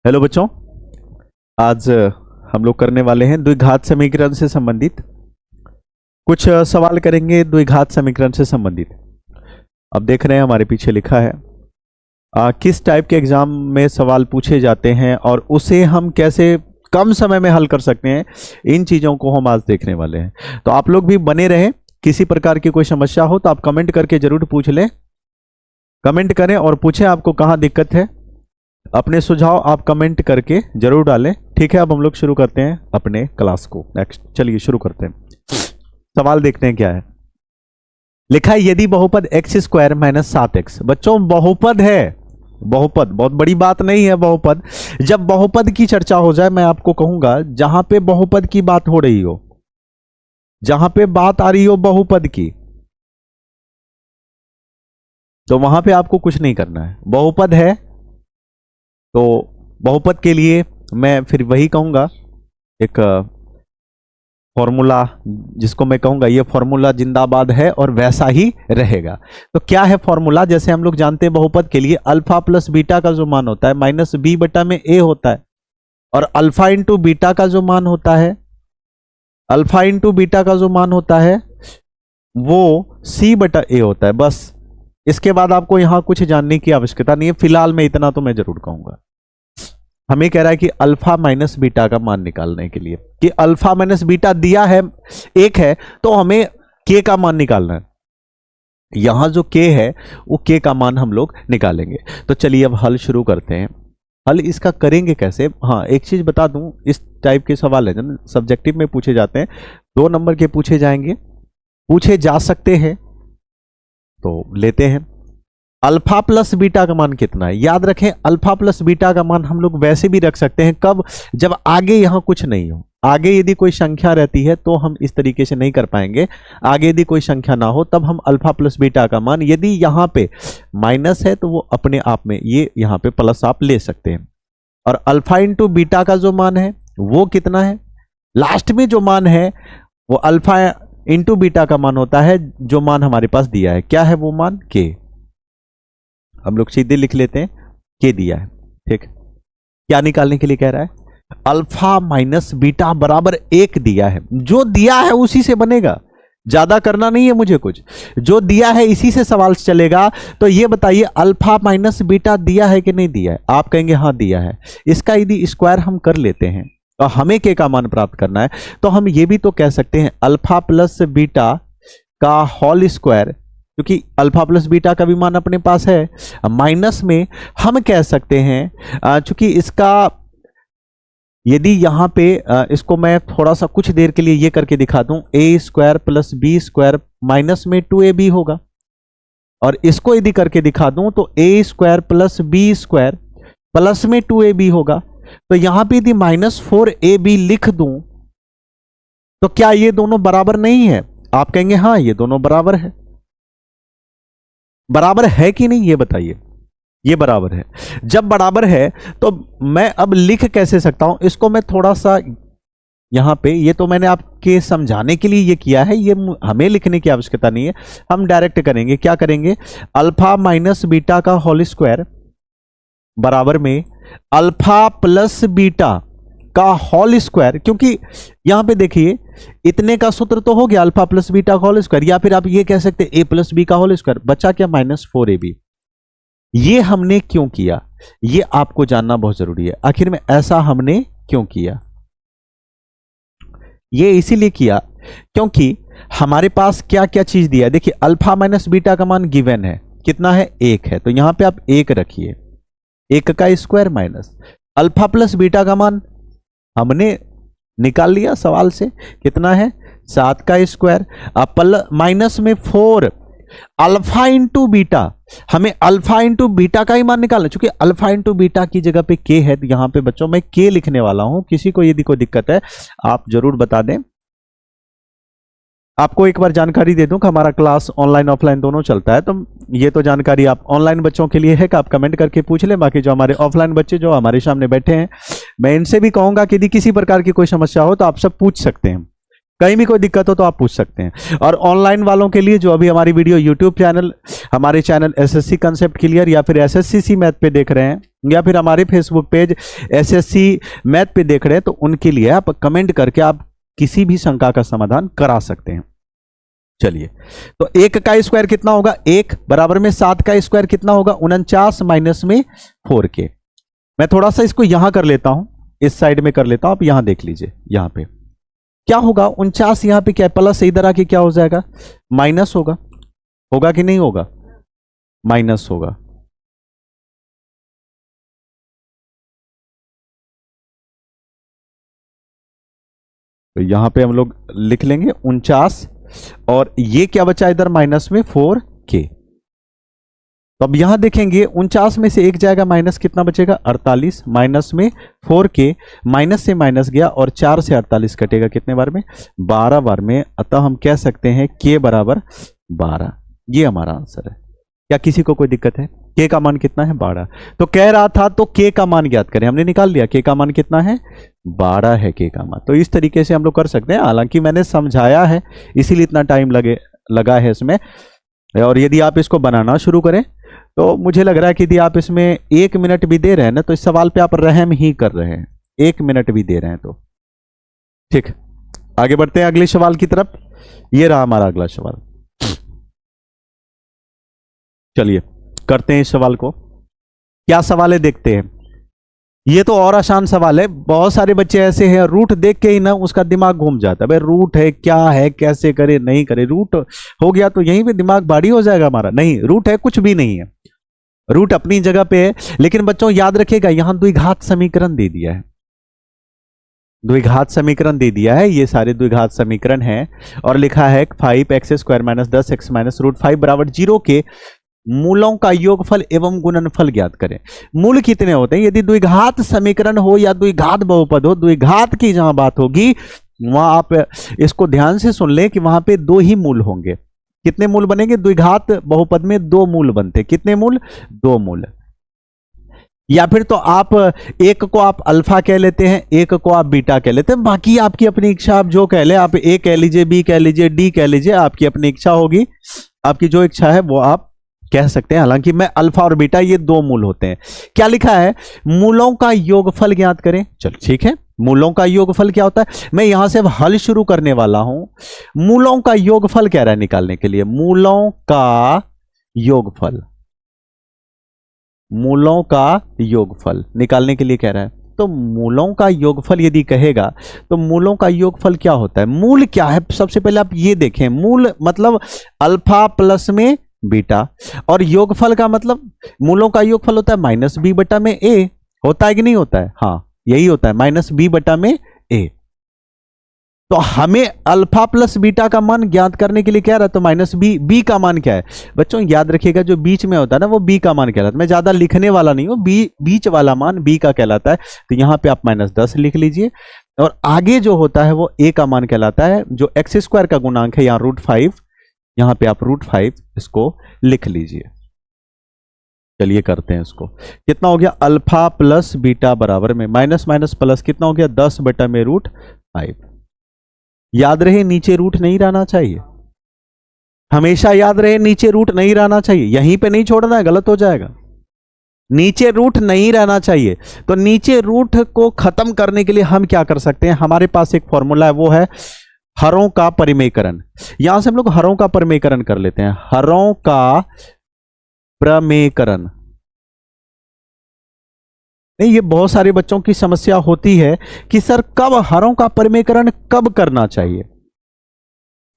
Hello बच्चों, आज हम लोग करने वाले हैं द्विघात समीकरण से संबंधित कुछ सवाल करेंगे। द्विघात समीकरण से संबंधित अब देख रहे हैं हमारे पीछे लिखा है किस टाइप के एग्जाम में सवाल पूछे जाते हैं और उसे हम कैसे कम समय में हल कर सकते हैं। इन चीज़ों को हम आज देखने वाले हैं, तो आप लोग भी बने रहें। किसी प्रकार की कोई समस्या हो तो आप कमेंट करके जरूर पूछ लें। कमेंट करें और पूछें आपको कहाँ दिक्कत है। अपने सुझाव आप कमेंट करके जरूर डालें। ठीक है, अब हम लोग शुरू करते हैं अपने क्लास को। नेक्स्ट चलिए शुरू करते हैं। सवाल देखते हैं क्या है। लिखा है यदि बहुपद x स्क्वायर माइनस 7x। बच्चों बहुपद है, बहुपद बहुत बड़ी बात नहीं है। बहुपद, जब बहुपद की चर्चा हो जाए मैं आपको कहूंगा जहां पे बहुपद की बात हो रही हो, जहां पे बात आ रही हो बहुपद की, तो वहां पे आपको कुछ नहीं करना है। बहुपद है तो बहुपद के लिए मैं फिर वही कहूंगा, एक फॉर्मूला जिसको मैं कहूंगा ये फॉर्मूला जिंदाबाद है और वैसा ही रहेगा। तो क्या है फॉर्मूला? जैसे हम लोग जानते हैं बहुपद के लिए अल्फा प्लस बीटा का जो मान होता है माइनस बी बटा में ए होता है, और अल्फा इंटू बीटा का जो मान होता है, अल्फा इंटू बीटा का जो मान होता है वो सी बटा ए होता है। बस इसके बाद आपको यहां कुछ जानने की आवश्यकता नहीं है। फिलहाल में इतना तो मैं जरूर कहूंगा। हमें कह रहा है कि अल्फा माइनस बीटा का मान निकालने के लिए, कि अल्फा माइनस बीटा दिया है एक है तो हमें के का मान निकालना है। यहां जो के है वो के का मान हम लोग निकालेंगे। तो चलिए अब हल शुरू करते हैं। हल इसका करेंगे कैसे? हाँ, एक चीज बता दूं, इस टाइप के सवाल है ना सब्जेक्टिव में पूछे जाते हैं, 2 नंबर के पूछे जाएंगे, पूछे जा सकते हैं, तो लेते हैं। अल्फा प्लस बीटा का मान कितना है? याद रखें अल्फा प्लस बीटा का मान हम लोग वैसे भी रख सकते हैं कब? जब आगे यहां कुछ नहीं हो। आगे यदि कोई संख्या रहती है तो हम इस तरीके से नहीं कर पाएंगे। आगे यदि कोई संख्या ना हो तब हम अल्फा प्लस बीटा का मान, यदि यहां पे माइनस है तो वो अपने आप में ये यहां पे प्लस आप ले सकते हैं। और अल्फा इंटू बीटा का जो मान है वो कितना है? लास्ट में जो मान है वो अल्फा इंटू बीटा का मान होता है, जो मान हमारे पास दिया है। क्या है वो मान? के। हम लोग सीधे लिख लेते हैं, के दिया है। ठीक, क्या निकालने के लिए कह रहा है? अल्फा माइनस बीटा बराबर 1 दिया है। जो दिया है उसी से बनेगा, ज्यादा करना नहीं है मुझे कुछ। जो दिया है इसी से सवाल चलेगा। तो ये बताइए अल्फा माइनस बीटा दिया है कि नहीं दिया है? आप कहेंगे हाँ दिया है। इसका यदि स्क्वायर हम कर लेते हैं तो हमें के का मान प्राप्त करना है, तो हम ये भी तो कह सकते हैं अल्फा प्लस बीटा का होल स्क्वायर, क्योंकि अल्फा प्लस बीटा का भी मान अपने पास है। माइनस में हम कह सकते हैं, चूंकि इसका यदि यहां पे इसको मैं थोड़ा सा कुछ देर के लिए ये करके दिखा दूं, a square plus b square minus में 2ab होगा, और इसको यदि करके दिखा दूं तो a square plus b square plus में 2ab होगा। तो यहां पे यदि -4ab लिख दूं तो क्या ये दोनों बराबर नहीं है? आप कहेंगे हाँ ये दोनों बराबर है। बराबर है कि नहीं ये बताइए? ये बराबर है। जब बराबर है तो मैं अब लिख कैसे सकता हूं इसको? मैं थोड़ा सा यहां पे, ये तो मैंने आपके समझाने के लिए ये किया है, ये हमें लिखने की आवश्यकता नहीं है। हम डायरेक्ट करेंगे। क्या करेंगे? अल्फा माइनस बीटा का होल स्क्वायर बराबर में अल्फा प्लस बीटा का होल स्क्वायर, क्योंकि यहां पे देखिए इतने का सूत्र तो हो गया अल्फा प्लस बीटा का होल स्क्वायर, या फिर आप ये कह सकते हैं ए प्लस बी का होल स्क्वायर। बचा क्या? -4ab। ये हमने क्यों किया ये आपको जानना बहुत जरूरी है। आखिर में ऐसा हमने क्यों किया? ये इसीलिए किया क्योंकि हमारे पास क्या क्या चीज दिया है। देखिए अल्फा माइनस बीटा का मान गिवन है, कितना है? 1 है। तो यहां पे आप 1 रखिए, 1 का square minus alpha plus beta का मान हमने निकाल लिया सवाल से, कितना है? 7 का स्क्वायर माइनस में 4 अल्फा इंटू बीटा। हमें अल्फा इंटू बीटा का ही मान निकालना, क्योंकि अल्फा इंटू बीटा की जगह पे के है। यहां पे बच्चों मैं के लिखने वाला हूं। किसी को यदि कोई दिक्कत है आप जरूर बता दें। आपको एक बार जानकारी दे दूं कि हमारा क्लास ऑनलाइन ऑफलाइन दोनों चलता है, तो ये तो जानकारी आप ऑनलाइन बच्चों के लिए है कि आप कमेंट करके पूछ लें। बाकी जो हमारे ऑफलाइन बच्चे जो हमारे सामने बैठे हैं, मैं इनसे भी कहूंगा कि यदि किसी प्रकार की कोई समस्या हो तो आप सब पूछ सकते हैं। कहीं भी कोई दिक्कत हो तो आप पूछ सकते हैं। और ऑनलाइन वालों के लिए जो अभी हमारी वीडियो यूट्यूब चैनल, हमारे चैनल एसएससी कंसेप्ट क्लियर या फिर एसएससी मैथ पे देख रहे हैं, या फिर हमारे फेसबुक पेज एसएससी मैथ पे देख रहे हैं, तो उनके लिए आप कमेंट करके आप किसी भी शंका का समाधान करा सकते हैं। चलिए, तो 1 का स्क्वायर कितना होगा? 1 बराबर में 7 का स्क्वायर कितना होगा? 49 माइनस में 4k। मैं थोड़ा सा इसको यहां कर लेता हूं, इस साइड में कर लेता हूं, आप यहां देख लीजिए। यहां पे क्या होगा? 49 यहां पे क्या है? प्लस इधर आके क्या हो जाएगा? माइनस होगा। होगा कि नहीं होगा? माइनस होगा। तो यहां पे हम लोग लिख लेंगे 49, और ये क्या बचा इधर? माइनस में 4k। तो अब यहां देखेंगे 49 में से 1 जाएगा, माइनस कितना बचेगा? 48, माइनस में 4k, माइनस से माइनस गया और 4 से 48 कटेगा कितने बार में? 12 बार में। अतः हम कह सकते हैं k बराबर 12। ये हमारा आंसर है। क्या किसी को कोई दिक्कत है? k का मान कितना है? 12। तो कह रहा था तो k का मान ज्ञात करें, हमने निकाल लिया। k का मान कितना है? 12 है k का मान। तो इस तरीके से हम लोग कर सकते हैं। हालांकि मैंने समझाया है इसीलिए इतना टाइम लगा है इसमें। और यदि आप इसको बनाना शुरू करें तो मुझे लग रहा है कि यदि आप इसमें 1 मिनट भी दे रहे हैं ना, तो इस सवाल पे आप रहम ही कर रहे हैं। 1 मिनट भी दे रहे हैं तो ठीक। आगे बढ़ते हैं अगले सवाल की तरफ। ये रहा हमारा अगला सवाल। चलिए करते हैं इस सवाल को। क्या सवाल है देखते हैं। ये तो और आसान सवाल है। बहुत सारे बच्चे ऐसे हैं, रूट देख के ही ना उसका दिमाग घूम जाता है। भाई रूट है, क्या है, कैसे करे, नहीं करे। रूट हो गया तो यहीं पे दिमाग भारी हो जाएगा हमारा। नहीं, रूट है कुछ भी नहीं है। रूट अपनी जगह पे है, लेकिन बच्चों याद रखिएगा यहां द्विघात समीकरण दे दिया है। द्विघात समीकरण दे दिया है, ये सारे द्विघात समीकरण हैं। और लिखा है 5x² minus 10x minus root 5 बराबर 0 के मूलों का योगफल एवं गुणनफल ज्ञात करें। मूल कितने होते हैं? यदि द्विघात समीकरण हो या द्विघात बहुपद हो, द्विघात की जहां बात होगी वहां आप इसको ध्यान से सुन लें कि वहां पे 2 ही मूल होंगे। कितने मूल बनेंगे? द्विघात बहुपद में 2 मूल बनते। कितने मूल? 2 मूल। या फिर तो आप एक को आप अल्फा कह लेते हैं, एक को आप बीटा कह लेते हैं। बाकी आपकी अपनी इच्छा, आप जो कह ले, आप ए कह लीजिए, बी कह लीजिए, डी कह लीजिए, आपकी अपनी इच्छा होगी। आपकी जो इच्छा है वो आप कह सकते हैं। हालांकि मैं अल्फा और बीटा ये 2 मूल होते हैं। क्या लिखा है? मूलों का योगफल ज्ञात करें। चलो ठीक है, मूलों का योगफल क्या होता है? मैं यहां से अब हल शुरू करने वाला हूं। मूलों का योगफल कह रहा है निकालने के लिए। मूलों का योगफल, मूलों का योगफल निकालने के लिए कह रहा है। तो मूलों का योगफल यदि कहेगा तो मूलों का योगफल क्या होता है? मूल क्या है? सबसे पहले आप ये देखें, मूल मतलब अल्फा प्लस में बीटा, और योगफल का मतलब मूलों का योगफल होता है माइनस बी बटा में ए। होता है कि नहीं होता है? हाँ, यही होता है, माइनस बी बटा में ए। तो हमें अल्फा प्लस बीटा का मान ज्ञात करने के लिए क्या रहा? तो माइनस बी। बी का मान क्या है बच्चों? याद रखिएगा जो बीच में होता है ना वो बी का मान कहलाता है। मैं ज्यादा लिखने वाला नहीं हूं, बीच वाला मान बी का कहलाता है। तो यहां पे आप -10 लिख लीजिए, और आगे जो होता है वो ए का मान कहलाता है, जो x² का गुणांक है, यहां √5, यहां पे आप √5 इसको लिख लीजिए। चलिए करते हैं इसको। कितना हो गया? अल्फा प्लस बीटा बराबर में माइनस माइनस प्लस कितना हो गया? 10 बटा में √5। याद रहे नीचे रूट नहीं रहना चाहिए, हमेशा याद रहे नीचे रूट नहीं रहना चाहिए। यहीं पे नहीं छोड़ना है, गलत हो जाएगा। नीचे रूट नहीं रहना चाहिए। तो नीचे रूट को खत्म करने के लिए हम क्या कर सकते हैं? हमारे पास एक फॉर्मूला है, वो है हरों का परिमेयकरण। यहां से हम लोग हरों का परिमेयकरण कर लेते हैं। हरों का प्रमेयकरण। नहीं, ये बहुत सारे बच्चों की समस्या होती है कि सर कब हरों का परिमेयकरण कब करना चाहिए?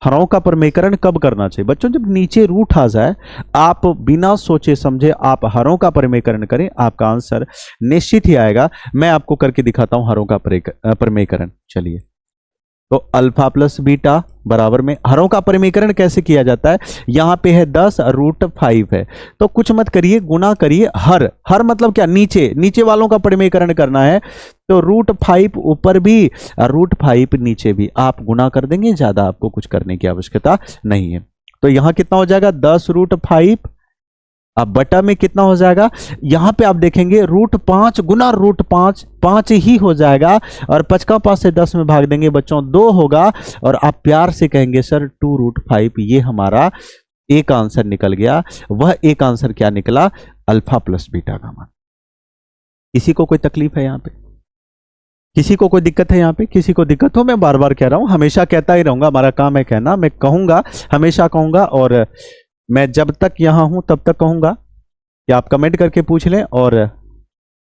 हरों का परिमेयकरण कब करना चाहिए? बच्चों जब नीचे रूट आ जाए, आप बिना सोचे समझे आप हरों का परिमेयकरण करें, आपका आंसर निश्चित ही आएगा। मैं आपको करके दिखाता हूं हरों का परिमेयकरण। चलिए, तो अल्फा प्लस बीटा बराबर में हरों का परिमेयकरण कैसे किया जाता है? यहां पे है 10 √5 है, तो कुछ मत करिए, गुना करिए। हर मतलब क्या? नीचे वालों का परिमेयकरण करना है। तो √5 ऊपर भी, √5 नीचे भी, आप गुना कर देंगे, ज्यादा आपको कुछ करने की आवश्यकता नहीं है। तो यहां कितना हो जाएगा? 10 √5 अब बटा में कितना हो जाएगा, यहां पे आप देखेंगे √5 गुना √5, 5 ही हो जाएगा, और 5 का 5 से 10 में भाग देंगे बच्चों 2 होगा, और आप प्यार से कहेंगे सर 2√5। ये हमारा एक आंसर निकल गया। वह एक आंसर क्या निकला, अल्फा प्लस बीटा का मान। किसी को कोई तकलीफ है यहां पे, किसी को कोई दिक्कत है यहां पे, किसी को दिक्कत हो, मैं बार बार कह रहा हूं, हमेशा कहता ही रहूंगा, हमारा काम है कहना, मैं कहूंगा, हमेशा कहूंगा, और मैं जब तक यहां हूं तब तक कहूंगा कि आप कमेंट करके पूछ लें। और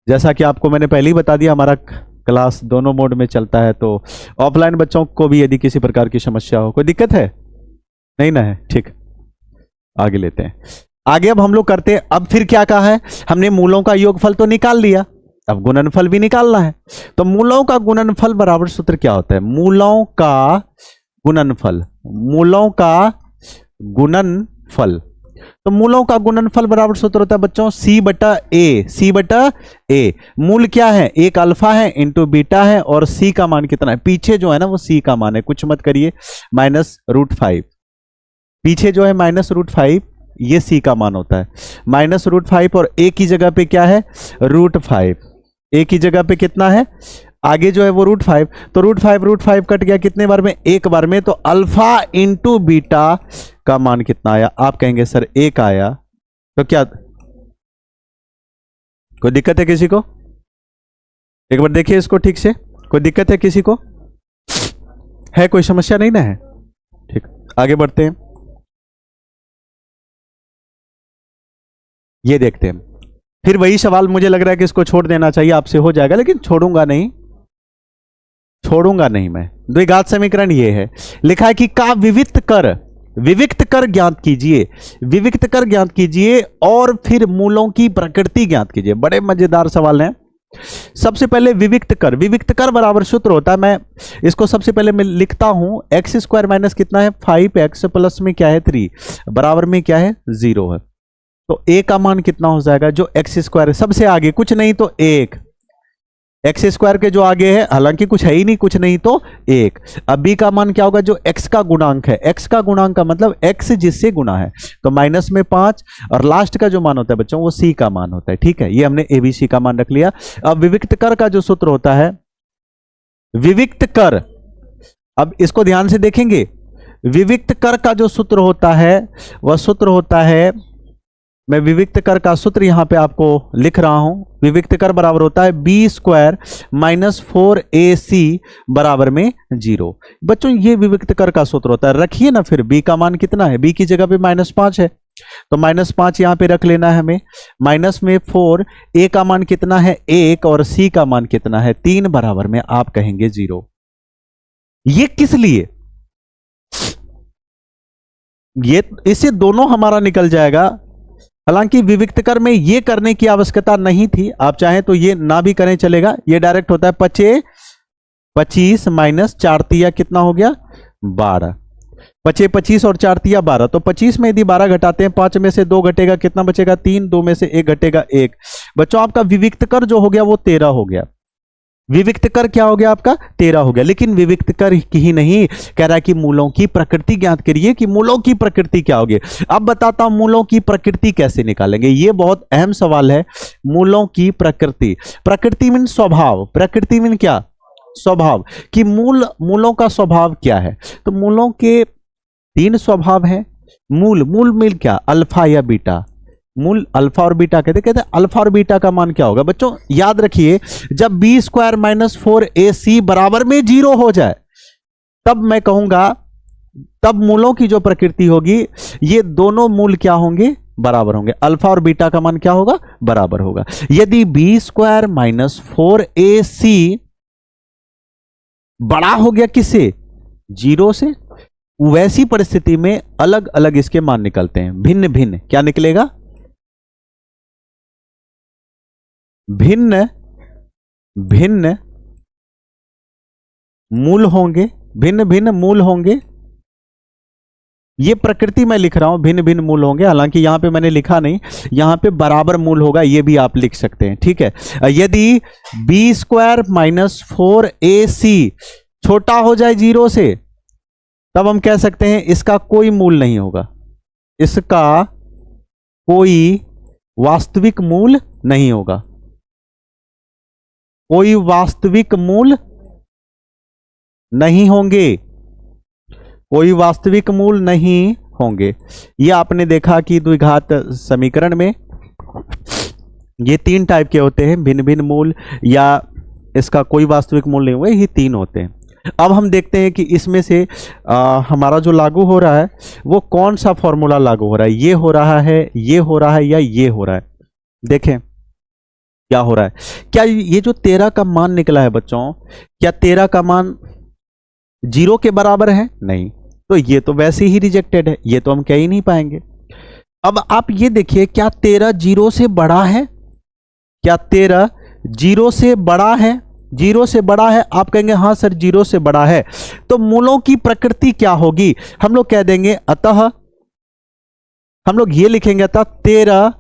जैसा कि आपको मैंने पहले ही बता दिया, हमारा क्लास दोनों मोड में चलता है, तो ऑफलाइन बच्चों को भी यदि किसी प्रकार की समस्या हो, कोई दिक्कत है नहीं ना है, ठीक, आगे लेते हैं। आगे अब हम लोग करते हैं, अब फिर क्या कहा है हमने, मूलों का योगफल तो निकाल लिया, अब गुणनफल भी निकालना है। तो मूलों का गुणनफल बराबर सूत्र क्या होता है, मूलों का गुणनफल, मूलों का गुणनफल। तो मूलों का गुणनफल बराबर सूत्र होता है बच्चों C बटा ए, C बटा ए। मूल क्या है, एक अल्फा है इंटू बीटा है, और C का मान कितना है, पीछे जो है ना वो C का मान है, कुछ मत करिए, -√5, पीछे जो है -√5, ये C का मान होता है, -√5, और A की जगह पे क्या है, √5, A की जगह पे कितना है, आगे जो है वो √5, तो √5 कट गया कितने बार में, एक बार में, तो अल्फा इंटू बीटा का मान कितना आया, आप कहेंगे सर 1 आया। तो क्या कोई दिक्कत है किसी को, एक बार देखिए इसको ठीक से, कोई दिक्कत है किसी को, है कोई समस्या नहीं ना है, ठीक, आगे बढ़ते हैं। ये देखते हैं, फिर वही सवाल, मुझे लग रहा है कि इसको छोड़ देना चाहिए, आपसे हो जाएगा, लेकिन छोड़ूंगा नहीं, छोड़ूंगा नहीं मैं। द्विघात समीकरण ये है, लिखा है कि का विविक्त कर ज्ञात कीजिए, विविक्त कर ज्ञात कीजिए, और फिर मूलों की प्रकृति ज्ञात कीजिए। बड़े मजेदार सवाल हैं। सबसे पहले विविक्त कर बराबर सूत्र होता है, मैं इसको सबसे पहले मैं लिखता हूं, x² माइनस कितना है 5x, प्लस में क्या है 3, बराबर में क्या है 0 है। तो a का मान कितना हो जाएगा, जो x² सबसे आगे कुछ नहीं तो 1, x² के जो आगे है, हालांकि कुछ है ही नहीं, कुछ नहीं तो 1। अब b का मान क्या होगा, जो x का गुणांक है, x का गुणांक का मतलब x जिससे गुणा है, तो माइनस में 5, और लास्ट का जो मान होता है बच्चों वो c का मान होता है, ठीक है, ये हमने abc का मान रख लिया। अब विविक्त कर का जो सूत्र होता है, विविक्त कर, अब इसको ध्यान से देखेंगे, विविक्त कर का जो सूत्र होता है वह सूत्र होता है, मैं विविक्त कर का सूत्र यहां पे आपको लिख रहा हूं, विविक्त कर बराबर होता है b² माइनस 4ac बराबर में 0। बच्चों ये विविक्त कर का सूत्र होता है, रखिए ना, फिर b का मान कितना है, b की जगह पे -5 है, तो -5 यहां पे रख लेना है हमें, माइनस में 4, a का मान कितना है 1, और c का मान कितना है 3, बराबर में आप कहेंगे 0। ये किस लिए, ये इससे दोनों हमारा निकल जाएगा। हालांकि विविक्त कर में ये करने की आवश्यकता नहीं थी, आप चाहें तो ये ना भी करें चलेगा, ये डायरेक्ट होता है 25 माइनस 4 तिया कितना हो गया 12, 25 और 4 तिया 12, तो 25 में यदि 12 घटाते हैं, 5 में से 2 घटेगा, कितना बचेगा 3, 2 में से 1 घटेगा 1। बच्चों आपका विविक्त कर जो हो गया वो 13 हो गया, विविक्त कर क्या हो गया आपका 13 हो गया। लेकिन विविक्त कर ही नहीं, कह रहा है कि मूलों की प्रकृति ज्ञात करिए, कि मूलों की प्रकृति क्या होगी। अब बताता हूं मूलों की प्रकृति कैसे निकालेंगे, ये बहुत अहम सवाल है। मूलों की प्रकृति, प्रकृति मीन स्वभाव, प्रकृति मीन क्या, स्वभाव, कि मूलों का स्वभाव क्या है। तो मूलों के 3 स्वभाव हैं। मूल मिल क्या, अल्फा या बीटा, मूल अल्फा और बीटा कहते हैं अल्फा और बीटा का मान क्या होगा। बच्चों याद रखिए, जब b² माइनस 4ac बराबर में 0 हो जाए, तब मैं कहूंगा, तब मूलों की जो प्रकृति होगी, ये दोनों मूल क्या होंगे, बराबर होंगे। अल्फा और बीटा का मान क्या होगा, बराबर होगा। यदि b² माइनस 4ac बड़ा हो गया किससे, 0 से, वैसी परिस्थिति में अलग अलग इसके मान निकलते हैं, भिन्न भिन्न। क्या निकलेगा, भिन्न भिन्न मूल होंगे, भिन्न भिन्न मूल होंगे। ये प्रकृति मैं लिख रहा हूं, भिन्न भिन्न मूल होंगे, हालांकि यहां पे मैंने लिखा नहीं, यहां पे बराबर मूल होगा, ये भी आप लिख सकते हैं, ठीक है। यदि b² माइनस 4ac छोटा हो जाए 0 से, तब हम कह सकते हैं इसका कोई मूल नहीं होगा, इसका कोई वास्तविक मूल नहीं होगा, कोई वास्तविक मूल नहीं होंगे, कोई वास्तविक मूल नहीं होंगे। यह आपने देखा कि द्विघात समीकरण में ये 3 टाइप के होते हैं, भिन्न भिन्न मूल या इसका कोई वास्तविक मूल नहीं हुआ, ये 3 होते हैं। अब हम देखते हैं कि इसमें से हमारा जो लागू हो रहा है वो कौन सा फॉर्मूला लागू हो रहा है, ये हो रहा है, ये हो रहा है, या ये हो रहा है। देखें क्या हो रहा है। क्या ये जो 13 का मान निकला है बच्चों, क्या 13 का मान 0 के बराबर है? नहीं, तो ये तो वैसे ही रिजेक्टेड है, ये तो हम कह ही नहीं पाएंगे। अब आप ये देखिए, क्या 13 0 से बड़ा है? क्या 13 0 से बड़ा है? 0 से बड़ा है? आप कहेंगे हाँ सर 0 से बड़ा है। तो मूलों की प्रकृति क्या होगी? हम लोग कह देंगे अतः, हम लोग ये लिखेंगे अतः 13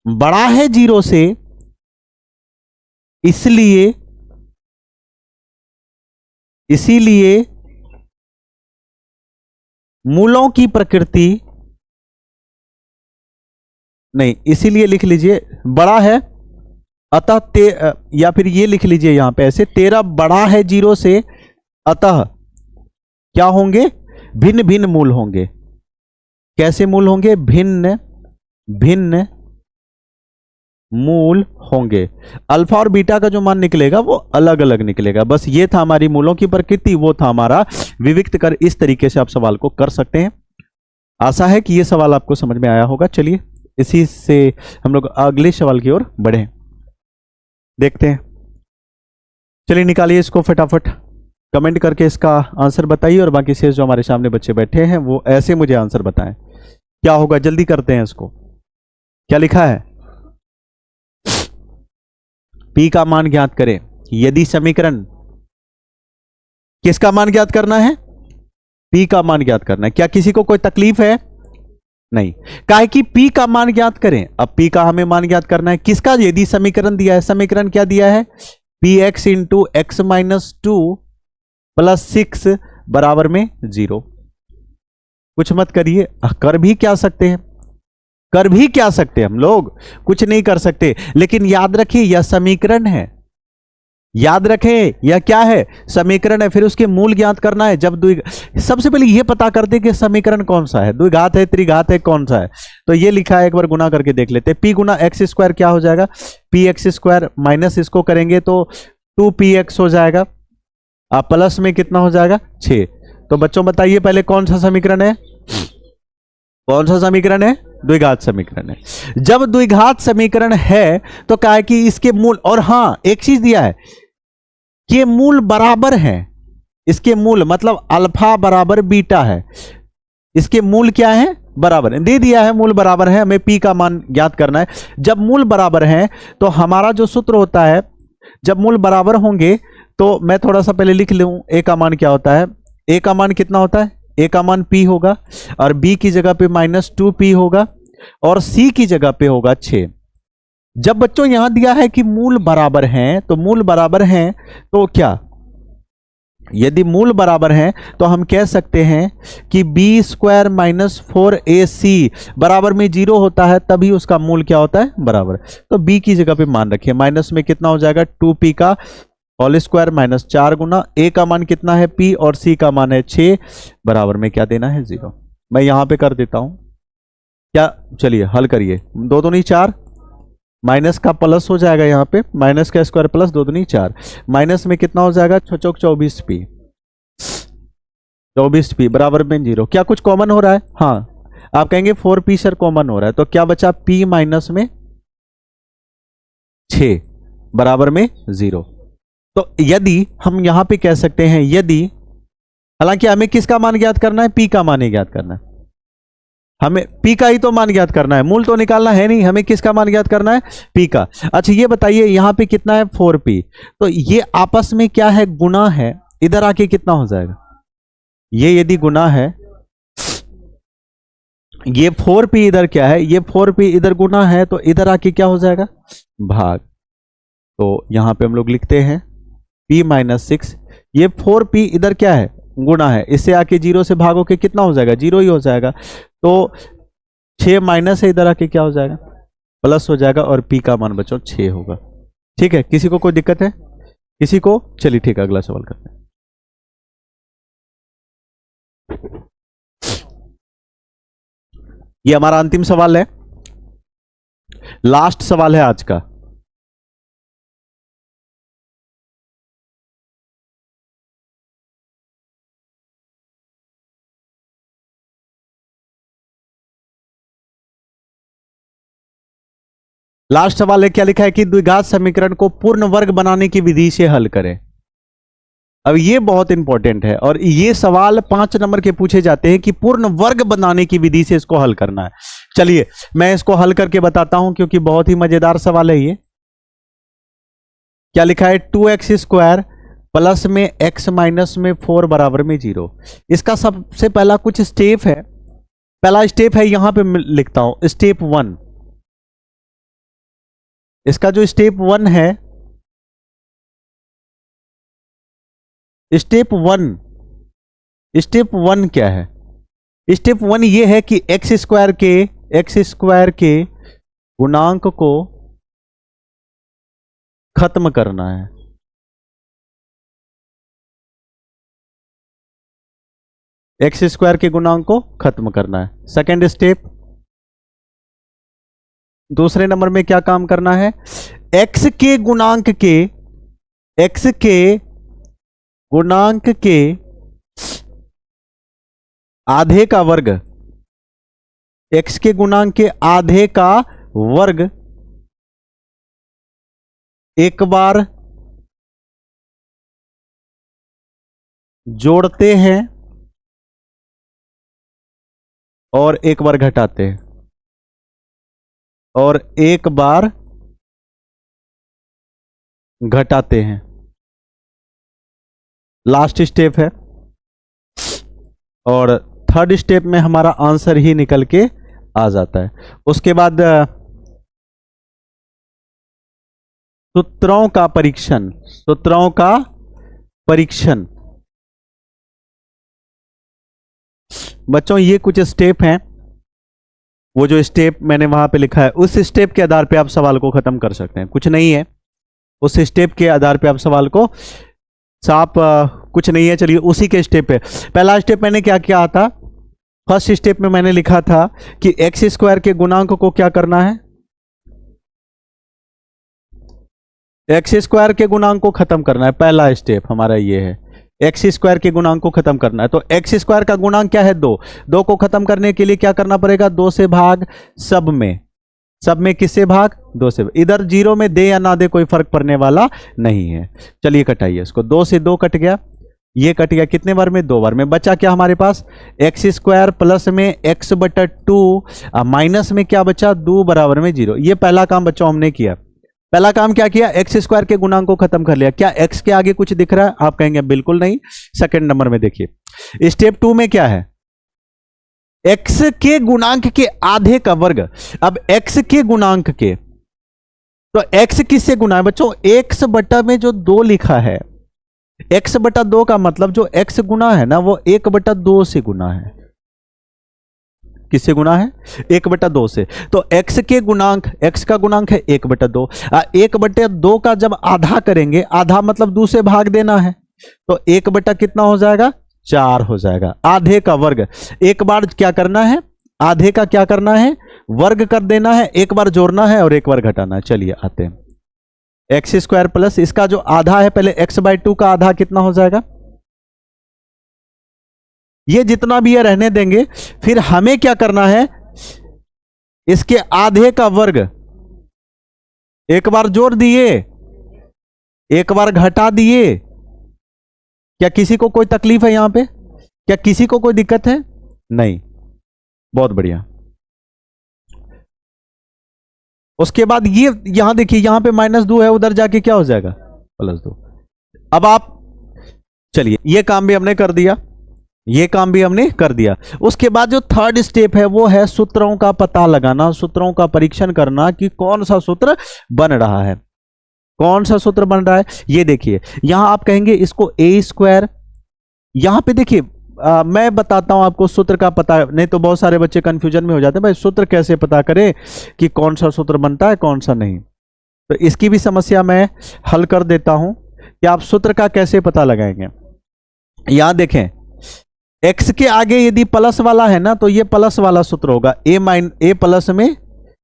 बड़ा है 0 से, इसीलिए मूलों की प्रकृति नहीं, इसीलिए लिख लीजिए बड़ा है अतः या फिर ये लिख लीजिए यहां पे ऐसे, 13 बड़ा है 0 से, अतः क्या होंगे? भिन्न भिन्न मूल होंगे। कैसे मूल होंगे? भिन्न भिन्न मूल होंगे। अल्फा और बीटा का जो मान निकलेगा वो अलग अलग निकलेगा। बस ये था हमारी मूलों की प्रकृति, वो था हमारा विविक्त कर। इस तरीके से आप सवाल को कर सकते हैं। आशा है कि ये सवाल आपको समझ में आया होगा। चलिए इसी से हम लोग अगले सवाल की ओर बढ़े, देखते हैं। चलिए निकालिए इसको फटाफट, कमेंट करके इसका आंसर बताइए, और बाकी शेष जो हमारे सामने बच्चे बैठे हैं वो ऐसे मुझे आंसर बताएं क्या होगा। जल्दी करते हैं इसको। क्या लिखा है? P का मान ज्ञात करें यदि समीकरण, किसका मान ज्ञात करना है? P का मान ज्ञात करना है। क्या किसी को कोई तकलीफ है? नहीं। काहे कि P का मान ज्ञात करें। अब P का हमें मान ज्ञात करना है किसका? यदि समीकरण दिया है। समीकरण क्या दिया है? px into x minus 2 plus 6 बराबर में 0। कुछ मत करिए, कर भी क्या सकते हैं, कर भी क्या सकते हैं हम लोग? कुछ नहीं कर सकते। लेकिन याद रखिए यह समीकरण है, याद रखें यह क्या है? समीकरण है। फिर उसके मूल ज्ञात करना है। जब सबसे पहले यह पता करते कि समीकरण कौन सा है, द्विघात है, त्रिघात है, कौन सा है। तो ये लिखा है, एक बार गुना करके देख लेते हैं। p गुना एक्स स्क्वायर क्या हो जाएगा? पी एक्स स्क्वायर माइनस इसको करेंगे तो 2px हो जाएगा, आप प्लस में कितना हो जाएगा? 6। तो बच्चों बताइए पहले कौन सा समीकरण है? कौन सा समीकरण है? द्विघात समीकरण है। जब द्विघात समीकरण है तो क्या है कि इसके मूल, और हां एक चीज दिया है कि मूल बराबर हैं। इसके मूल मतलब अल्फा बराबर बीटा है, इसके मूल क्या है? बराबर है। दे दिया है मूल बराबर है, हमें P का मान ज्ञात करना है। जब मूल बराबर हैं तो हमारा जो सूत्र होता है, जब मूल बराबर होंगे तो मैं थोड़ा सा पहले लिख लूं, A का मान क्या होता है? A का मान कितना होता है? A का मान P होगा, और B की जगह पे -2P होगा, और C की जगह पे होगा 6। जब बच्चों यहां दिया है कि मूल बराबर हैं, तो मूल बराबर हैं तो क्या, यदि मूल बराबर हैं तो हम कह सकते हैं कि b² - 4ac बराबर में 0 होता है, तभी उसका मूल क्या होता है? बराबर। तो b की जगह पे मान रखिए, माइनस में कितना हो जाएगा? 2p का होल स्क्वायर माइनस 4 गुना a का मान कितना है? p, और c का मान है 6, बराबर में क्या देना है? 0। मैं यहां पे कर देता हूं क्या, चलिए हल करिए। 2 दूनी 4, माइनस का प्लस हो जाएगा, यहाँ पे माइनस का स्क्वायर प्लस 2 दूनी 4, माइनस में कितना हो जाएगा? 6 चौक 24p, 24p बराबर में 0। क्या कुछ कॉमन हो रहा है? हाँ, आप कहेंगे 4p सर कॉमन हो रहा है, तो क्या बचा? p माइनस में 6 बराबर में 0। तो यदि हम यहां पे कह सकते हैं, यदि, हालांकि हमें किसका मान ज्ञात करना है? p का मान ही ज्ञात करना है, हमें p का ही तो मान ज्ञात करना है, मूल तो निकालना है नहीं, हमें किसका मान ज्ञात करना है? p का। अच्छा ये बताइए यहां पे कितना है? 4p, तो ये आपस में क्या है? गुना है। इधर आके कितना हो जाएगा? ये यदि गुना है, ये 4p इधर क्या है? ये 4p इधर गुना है, तो इधर आके क्या हो जाएगा? भाग। तो यहां पे हम लोग लिखते हैं p - 6, ये 4p इधर क्या है? गुना है, इससे आके 0 से भागो के कितना हो जाएगा? 0 ही हो जाएगा। तो 6 माइनस है, इधर आके क्या हो जाएगा? प्लस हो जाएगा और p का मान बच्चों 6 होगा। ठीक है, किसी को कोई दिक्कत है? किसी को? चलिए ठीक है, अगला सवाल करते हैं। ये हमारा अंतिम सवाल है, लास्ट सवाल है आज का। लास्ट सवाल है, क्या लिखा है कि द्विघात समीकरण को पूर्ण वर्ग बनाने की विधि से हल करें। अब ये बहुत इंपॉर्टेंट है और ये सवाल 5 नंबर के पूछे जाते हैं कि पूर्ण वर्ग बनाने की विधि से इसको हल करना है। चलिए मैं इसको हल करके बताता हूं क्योंकि बहुत ही मजेदार सवाल है ये। क्या लिखा है? 2x² प्लस में x माइनस में 4 बराबर में 0। इसका सबसे पहला कुछ स्टेप है। पहला स्टेप है, यहां पे लिखता हूं स्टेप 1। इसका जो स्टेप 1 है, स्टेप 1 क्या है? स्टेप 1 ये है कि x² के गुणांक को खत्म करना है। x² के गुणांक को खत्म करना है। सेकेंड स्टेप, दूसरे नंबर में क्या काम करना है? x के गुणांक के आधे का वर्ग, x के गुणांक के आधे का वर्ग एक बार जोड़ते हैं और एक बार घटाते हैं, और एक बार घटाते हैं। लास्ट स्टेप है और थर्ड स्टेप में हमारा आंसर ही निकल के आ जाता है। उसके बाद सूत्रों का परीक्षण। बच्चों ये कुछ स्टेप हैं, वो जो स्टेप मैंने वहां पे लिखा है उस स्टेप के आधार पे आप सवाल को खत्म कर सकते हैं। कुछ नहीं है, उस स्टेप के आधार पे आप सवाल को साफ कुछ नहीं है। चलिए उसी के स्टेप पे, पहला स्टेप मैंने क्या किया था? फर्स्ट स्टेप में मैंने लिखा था कि x² के गुणांक को क्या करना है? x² के गुणांक को खत्म करना है। पहला स्टेप हमारा ये है, x² के गुणांक को खत्म करना है। तो x² का गुणांक क्या है? 2 को खत्म करने के लिए क्या करना पड़ेगा? 2 से भाग, सब में किससे भाग? 2 से। इधर 0 में दे या ना दे कोई फर्क पड़ने वाला नहीं है। चलिए कटाइए इसको, 2 से 2 कट गया, ये कट गया कितने बार में? 2 बार में। बचा क्या हमारे पास? x² प्लस में x/2 माइनस में क्या बचा? 2 बराबर में 0। ये पहला काम बच्चों हमने किया। पहला काम क्या किया? x² के गुणांक को खत्म कर लिया। क्या x के आगे कुछ दिख रहा है? आप कहेंगे बिल्कुल नहीं। सेकंड नंबर में देखिए, स्टेप 2 में क्या है? x के गुणांक के आधे का वर्ग। अब x के गुणांक के, तो x किससे गुना है बच्चों? x में जो 2 लिखा है, x/2 का मतलब जो x गुना है ना वो 1/2 से गुना है। किससे गुना है? 1/2 से। तो x के गुणांक, x का गुणांक है 1/2। 1/2 का जब आधा करेंगे, आधा मतलब 2 से भाग देना है, तो 1 कितना हो जाएगा? 4 हो जाएगा। आधे का वर्ग एक बार क्या करना है? आधे का क्या करना है? वर्ग कर देना है, एक बार जोड़ना है और एक बार घटाना है। चलिए आते हैं, x² प्लस इसका जो आधा है, पहले x/2 का आधा कितना हो जाएगा? ये जितना भी है रहने देंगे। फिर हमें क्या करना है? इसके आधे का वर्ग एक बार जोड़ दिए, एक बार घटा दिए। क्या किसी को कोई तकलीफ है यहां पे? क्या किसी को कोई दिक्कत है? नहीं, बहुत बढ़िया। उसके बाद ये यहां देखिए, यहां पे -2 है, उधर जाके क्या हो जाएगा? +2। अब आप चलिए, ये काम भी हमने कर दिया, ये काम भी हमने कर दिया। उसके बाद जो थर्ड स्टेप है वो है सूत्रों का पता लगाना, सूत्रों का परीक्षण करना कि कौन सा सूत्र बन रहा है। कौन सा सूत्र बन रहा है ये देखिए। यहां आप कहेंगे इसको a², यहां पे देखिए मैं बताता हूं आपको सूत्र का पता, नहीं तो बहुत सारे बच्चे कंफ्यूजन में हो जाते हैं भाई सूत्र कैसे पता करें कि कौन सा सूत्र बनता है कौन सा नहीं। तो इसकी भी समस्या मैं हल कर देता हूं कि आप सूत्र का कैसे पता लगाएंगे। यहां देखें, x के आगे यदि प्लस वाला है ना तो ये प्लस वाला सूत्र होगा, ए प्लस में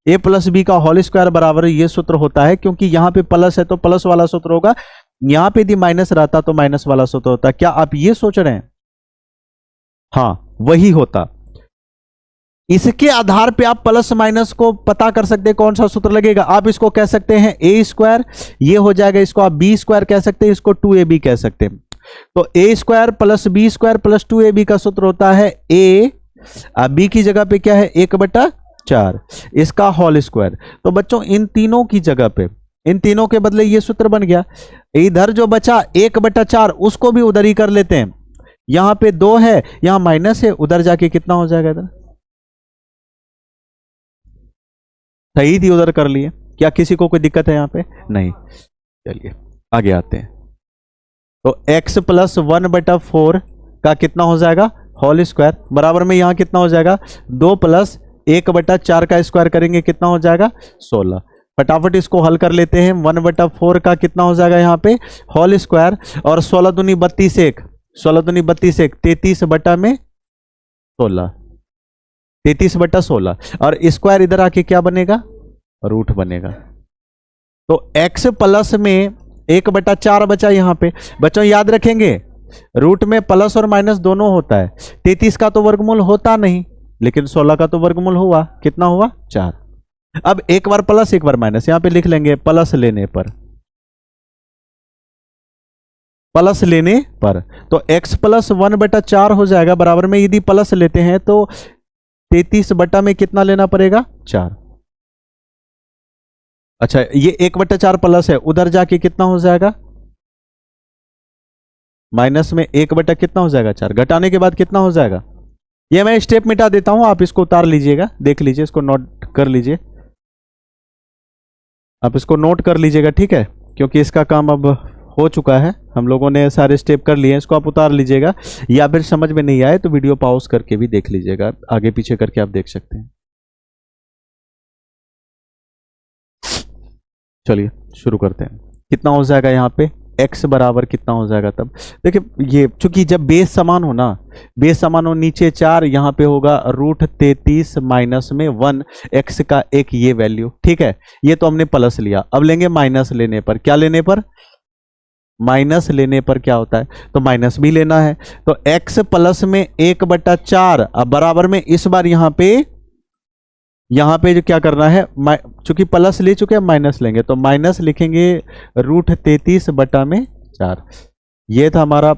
a प्लस बी का होल स्क्वायर बराबर ये सूत्र होता है, क्योंकि यहां पे प्लस है तो प्लस वाला सूत्र होगा, यहां पे यदि माइनस रहता तो माइनस वाला सूत्र होता। क्या आप ये सोच रहे हैं? हाँ वही होता। इसके आधार पे आप प्लस माइनस को पता कर सकते हैं कौन सा सूत्र लगेगा। आप इसको कह सकते हैं ए स्क्वायर, ये हो जाएगा, इसको आप बी स्क्वायर कह सकते हैं, इसको 2ab कह सकते हैं। तो a square plus b square plus 2ab का सूत्र होता है ए, बी की जगह पे क्या है 1/4, इसका होल स्क्वायर। तो बच्चों इन तीनों की जगह पे, इन तीनों के बदले ये सूत्र बन गया। इधर जो बचा 1/4 उसको भी उधर ही कर लेते हैं, यहां पे 2 है, यहां माइनस है, उधर जाके कितना हो जाएगा इधर, सही थी उधर कर लिए। क्या किसी को कोई दिक्कत है यहां पे? नहीं। चलिए आगे आते हैं। तो x प्लस 1/4 का कितना हो जाएगा होल स्क्वायर, बराबर में यहां कितना हो जाएगा 2 प्लस 1/4 का स्क्वायर करेंगे कितना हो जाएगा 16। फटाफट इसको हल कर लेते हैं। 1/4 का कितना हो जाएगा यहाँ पे होल स्क्वायर, और 16 दूनी 32 1, 16 दूनी 32 1, 33 बटा में 16, 33 बटा 16, और स्क्वायर इधर आके क्या बनेगा रूट बनेगा। तो x प्लस में 1/4 बचा यहाँ पे। बच्चों याद रखेंगे रूट में प्लस और माइनस दोनों होता है। 33 का तो वर्गमूल होता नहीं, लेकिन 16 का तो वर्गमूल हुआ, कितना हुआ 4। अब एक बार प्लस एक बार माइनस, यहां पे लिख लेंगे प्लस लेने पर, प्लस लेने पर तो x प्लस 1/4 हो जाएगा, बराबर में यदि प्लस लेते हैं तो 33 बटा में कितना लेना पड़ेगा 4। अच्छा ये 1/4 प्लस है, उधर जाके कितना हो जाएगा माइनस में 1 बटा कितना हो जाएगा 4, घटाने के बाद कितना हो जाएगा। ये मैं स्टेप मिटा देता हूं, आप इसको उतार लीजिएगा, देख लीजिए, इसको नोट कर लीजिए, आप इसको नोट कर लीजिएगा, ठीक है, क्योंकि इसका काम अब हो चुका है, हम लोगों ने सारे स्टेप कर लिए हैं। इसको आप उतार लीजिएगा, या फिर समझ में नहीं आए तो वीडियो पॉज करके भी देख लीजिएगा, आगे पीछे करके आप देख सकते हैं। चलिए शुरू करते हैं। कितना हो जाएगा यहाँ पे x बराबर कितना हो जाएगा, तब देखिए ये चूंकि जब बेस समान हो ना, बेस समान हो, नीचे 4, यहाँ पे होगा √33 माइनस में 1, x का एक ये वैल्यू, ठीक है, ये तो हमने प्लस लिया। अब लेंगे माइनस लेने पर, क्या लेने पर माइनस लेने पर क्या होता है, तो माइनस भी लेना है। तो x प्लस में 1/4, अब बराबर में इस बार यहाँ पे जो क्या करना है, चूंकि प्लस ले चुके हैं माइनस लेंगे, तो माइनस लिखेंगे √33 बटा में 4, ये था हमारा।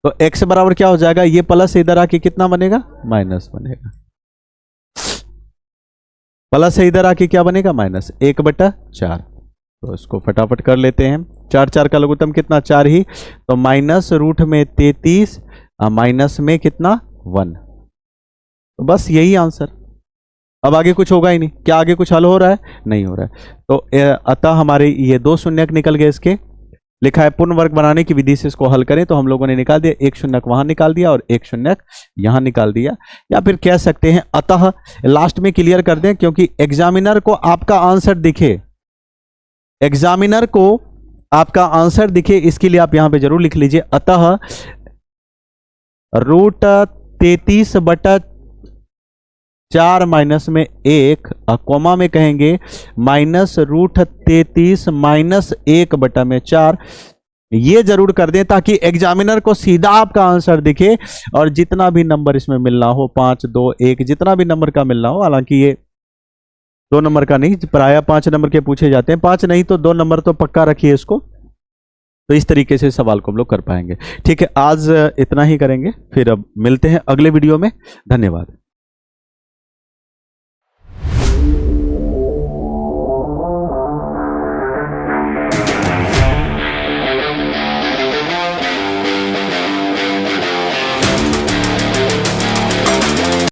तो x बराबर क्या हो जाएगा, ये प्लस इधर आके कितना बनेगा माइनस बनेगा, प्लस से इधर आके क्या बनेगा माइनस 1/4। तो इसको फटाफट कर लेते हैं, 4 4 का लघुत्तम कितना 4 ही, तो माइनस रूट में 33 माइनस में कितना 1, तो बस यही आंसर। अब आगे कुछ होगा ही नहीं। क्या आगे कुछ हल हो रहा है, नहीं हो रहा है। तो अतः हमारे ये 2 शून्यक निकल गए। इसके लिखा है पूर्ण वर्ग बनाने की विधि से इसको हल करें, तो हम लोगों ने निकाल दिया, 1 शून्यक वहां निकाल दिया और 1 शून्यक यहां निकाल दिया, या फिर कह सकते हैं अतः। लास्ट में क्लियर कर दें, क्योंकि एग्जामिनर को आपका आंसर दिखे, एग्जामिनर को आपका आंसर दिखे, इसके लिए आप यहां पे जरूर लिख लीजिए अतः √33/4 माइनस में 1, कॉमा में कहेंगे माइनस √33 माइनस 1/4, ये जरूर कर दें ताकि एग्जामिनर को सीधा आपका आंसर दिखे, और जितना भी नंबर इसमें मिलना हो 5 2 1 जितना भी नंबर का मिलना हो, हालांकि ये 2 नंबर का नहीं, प्राय 5 नंबर के पूछे जाते हैं, 5 नहीं तो 2 नंबर तो पक्का रखिए इसको। तो इस तरीके से सवाल को हम लोग कर पाएंगे। ठीक है, आज इतना ही करेंगे, फिर अब मिलते हैं अगले वीडियो में। धन्यवाद।